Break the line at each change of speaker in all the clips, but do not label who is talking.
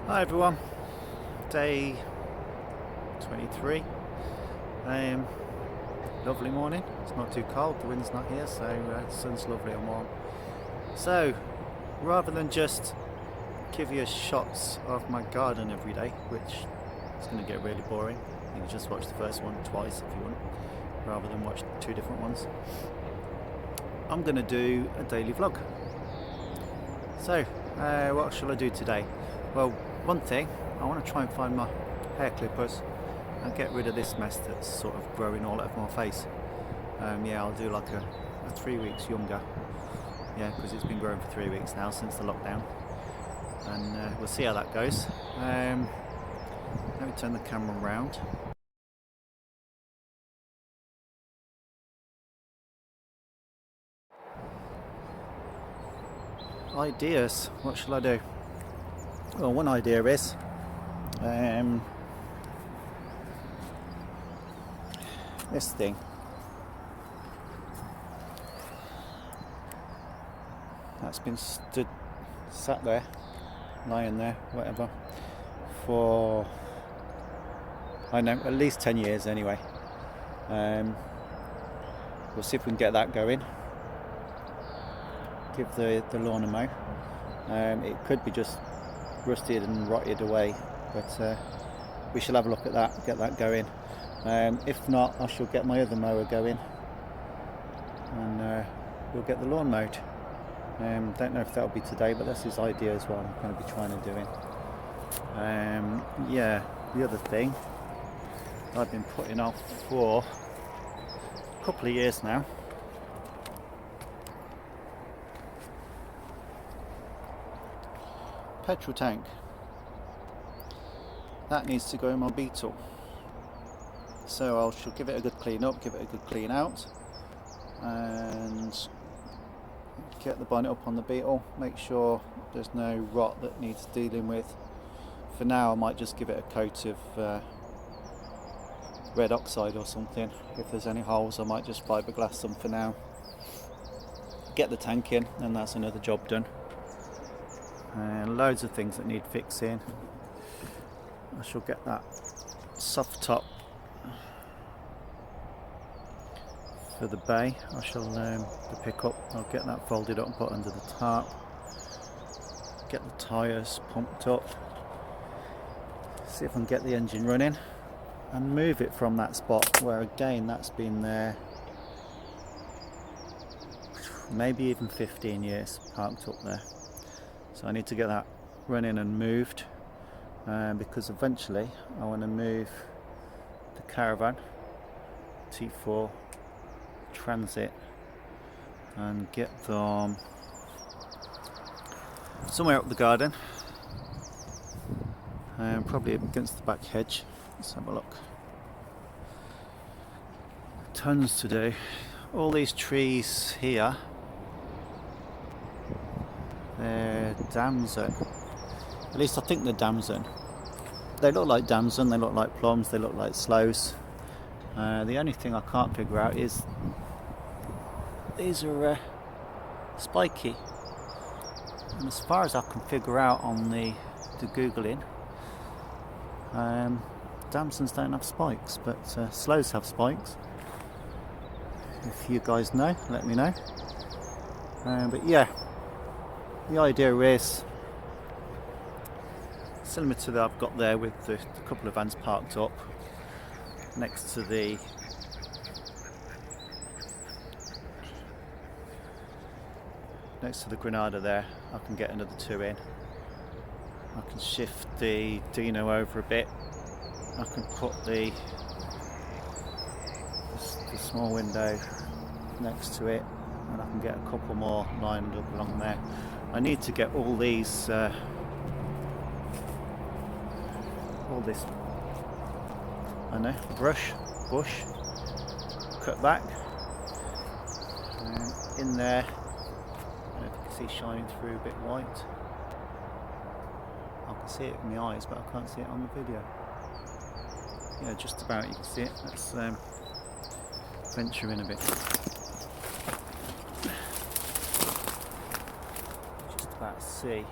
Hi everyone, day 23. Lovely morning, it's not too cold, the wind's not here, so the sun's lovely and warm. So rather than just give you shots of my garden every day, which is going to get really boring, you can just watch the first one twice if you want, rather than watch two different ones. I'm going to do a daily vlog. So what shall I do today? Well, one thing, I want to try and find my hair clippers and get rid of this mess that's sort of growing all over my face. Yeah, I'll do like a 3 weeks younger. Yeah, because it's been growing for 3 weeks now since the lockdown. And we'll see how that goes. Let me turn the camera around. Ideas, what shall I do? Well, one idea is this thing. That's been sat there, lying there, whatever, for I know at least 10 years anyway. We'll see if we can get that going. Give the lawn a mow. It could be just rusted and rotted away, but we shall have a look at that, get that going. If not, I shall get my other mower going and we'll get the lawn mowed. Don't know if that'll be today, but that's his idea as well. I'm going to be trying to do it. Yeah, the other thing I've been putting off for a couple of years now. Petrol tank. That needs to go in my Beetle. So I shall give it a good clean up, give it a good clean out, and get the bonnet up on the Beetle, make sure there's no rot that needs dealing with. For now I might just give it a coat of red oxide or something. If there's any holes I might just fiberglass them for now. Get the tank in and that's another job done. And loads of things that need fixing. I shall get that soft top for the bay. I shall the pickup, I'll get that folded up and put under the tarp. Get the tyres pumped up. See if I can get the engine running and move it from that spot where again that's been there maybe even 15 years parked up there. So I need to get that running and moved because eventually I want to move the caravan T4 Transit and get them somewhere up the garden, probably against the back hedge. Let's have a look. Tons to do. All these trees here, they're damson. At least I think they're damson. They look like damson, they look like plums, they look like sloes. The only thing I can't figure out is these are spiky. And as far as I can figure out on the Googling, damsons don't have spikes, but sloes have spikes. If you guys know, let me know. But yeah, the idea is similar to that I've got there with the couple of vans parked up next to the Granada there. I can get another two in. I can shift the Dino over a bit. I can put the small window next to it, and I can get a couple more lined up along there. I need to get all these all this bush cut back in there. I don't know if you can see shining through a bit white. I can see it in my eyes, but I can't see it on the video. Yeah, just about you can see it. Let's venture in a bit. Just about to see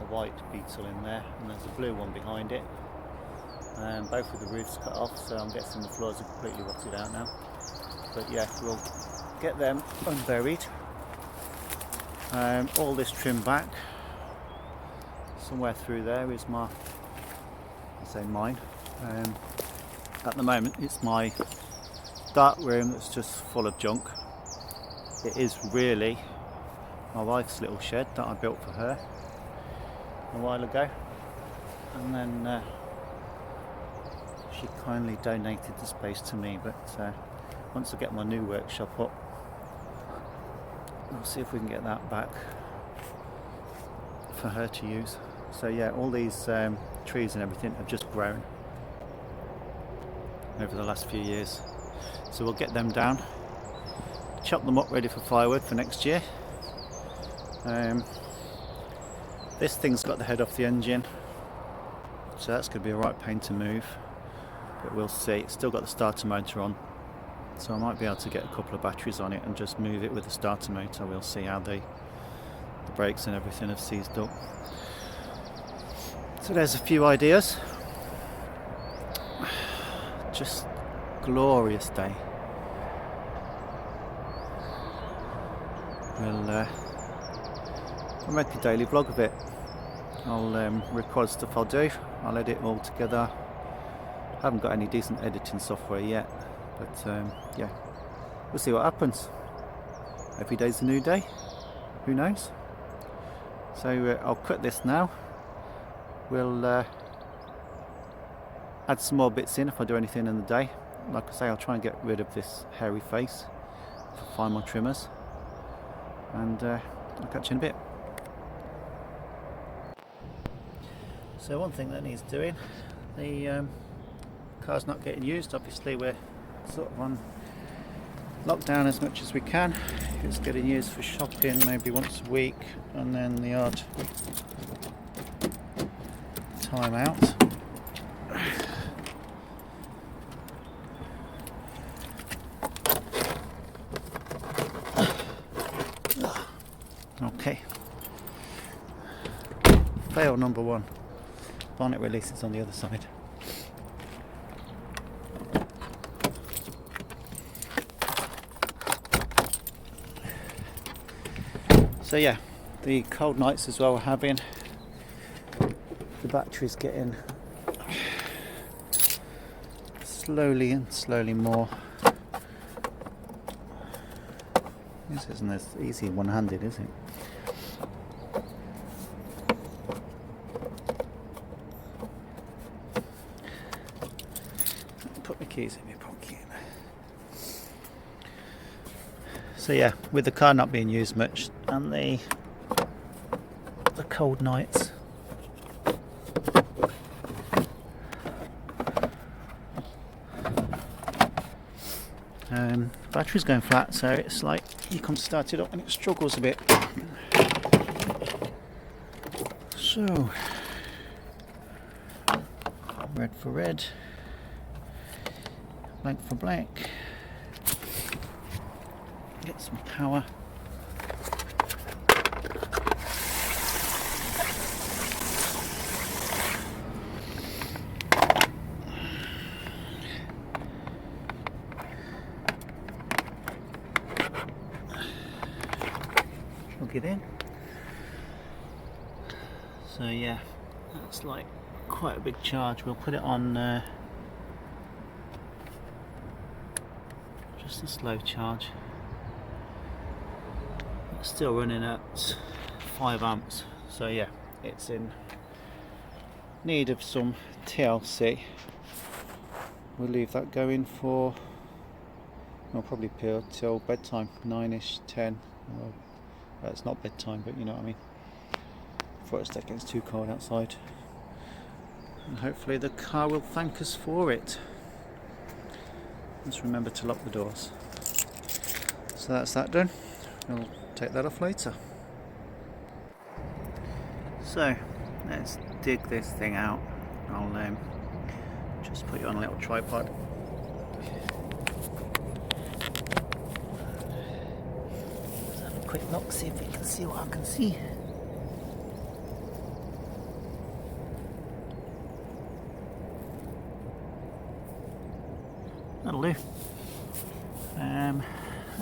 a white beetle in there, and there's a blue one behind it. Both of the roofs cut off, so I'm guessing the floors are completely rotted out now. But yeah, we'll get them unburied. All this trim back. Somewhere through there is my, I say mine. At the moment it's my dark room that's just full of junk. It is really my wife's little shed that I built for her a while ago, and then she kindly donated the space to me. But once I get my new workshop up, we'll see if we can get that back for her to use. So yeah, all these trees and everything have just grown over the last few years, so we'll get them down, chop them up ready for firewood for next year. This thing's got the head off the engine, so that's going to be a right pain to move, but we'll see. It's still got the starter motor on, so I might be able to get a couple of batteries on it and just move it with the starter motor. We'll see how the brakes and everything have seized up. So there's a few ideas. Just glorious day. I'll make a daily vlog of it. I'll record stuff I'll do. I'll edit all together. I haven't got any decent editing software yet, but yeah, we'll see what happens. Every day's a new day. Who knows? So I'll cut this now. We'll add some more bits in if I do anything in the day. Like I say, I'll try and get rid of this hairy face if I find my trimmers, and I'll catch you in a bit. So one thing that needs doing, the car's not getting used. Obviously we're sort of on lockdown as much as we can. It's getting used for shopping maybe once a week, and then the odd time out. Okay. Fail number one. Bonnet releases on the other side. So yeah, the cold nights as well we're having. The battery's getting slowly and slowly more. This isn't as easy one-handed, is it? Put my keys in my pocket. So yeah, with the car not being used much and the cold nights, battery's going flat, so it's like you can start it up and it struggles a bit. So red for red, blank for blank. Get some power. Plug it in. So yeah, that's like quite a big charge. We'll put it on just a slow charge. It's still running at 5 amps, so yeah, it's in need of some TLC. We'll leave that going for, well, probably till bedtime, 9ish, 10. Well, it's not bedtime, but you know what I mean, before it gets too cold outside. And hopefully the car will thank us for it. Just remember to lock the doors. So that's that done. We'll take that off later. So let's dig this thing out. I'll just put you on a little tripod. Let's have a quick look, see if we can see what I can see. that'll do.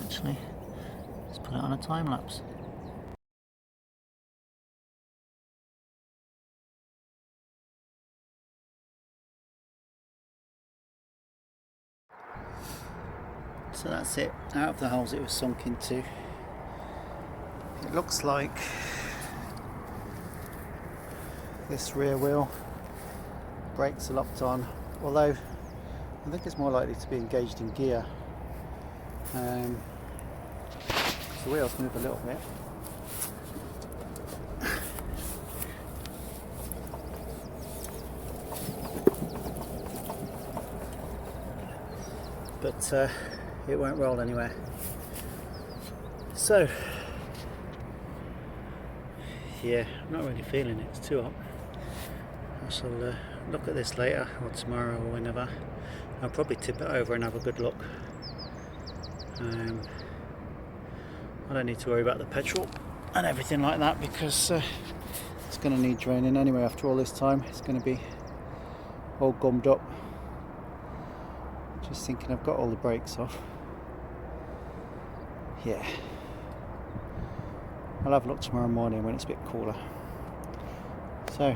Actually, let's put it on a time lapse. So that's it, out of the holes it was sunk into. It looks like this rear wheel brakes are locked on, although I think it's more likely to be engaged in gear. The wheels move a little bit. But it won't roll anywhere. So yeah, I'm not really feeling it, it's too hot. I shall look at this later, or tomorrow, or whenever. I'll probably tip it over and have a good look. I don't need to worry about the petrol and everything like that, because it's going to need draining anyway. After all this time, it's going to be all gummed up. Just thinking I've got all the brakes off. Yeah, I'll have a look tomorrow morning when it's a bit cooler. So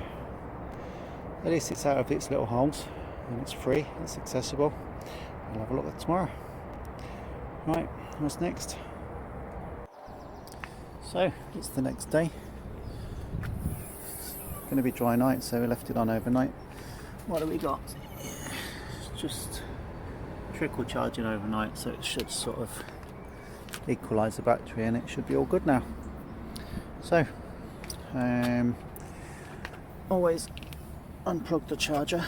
at least it's out of its little holes and it's free, it's accessible. I'll have a look at tomorrow. Right, what's next? So it's the next day. It's going to be dry night, so we left it on overnight. What do we got? Just trickle charging overnight, so it should sort of equalize the battery and it should be all good now. So always unplug the charger.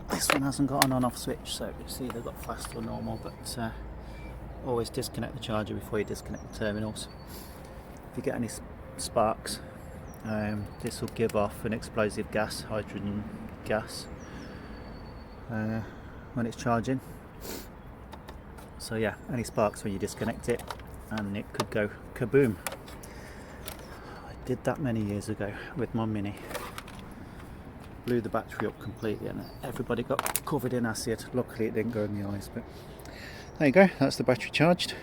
This one hasn't got an on-off switch, so it's either got fast or normal, but always disconnect the charger before you disconnect the terminals. If you get any sparks, this will give off an explosive gas, hydrogen gas, when it's charging. So yeah, any sparks when you disconnect it, and it could go kaboom. I did that many years ago with my Mini. Blew the battery up completely and everybody got covered in acid. Luckily it didn't go in the eyes, but there you go, that's the battery charged.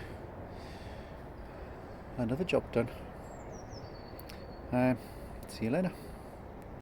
Another job done. See you later.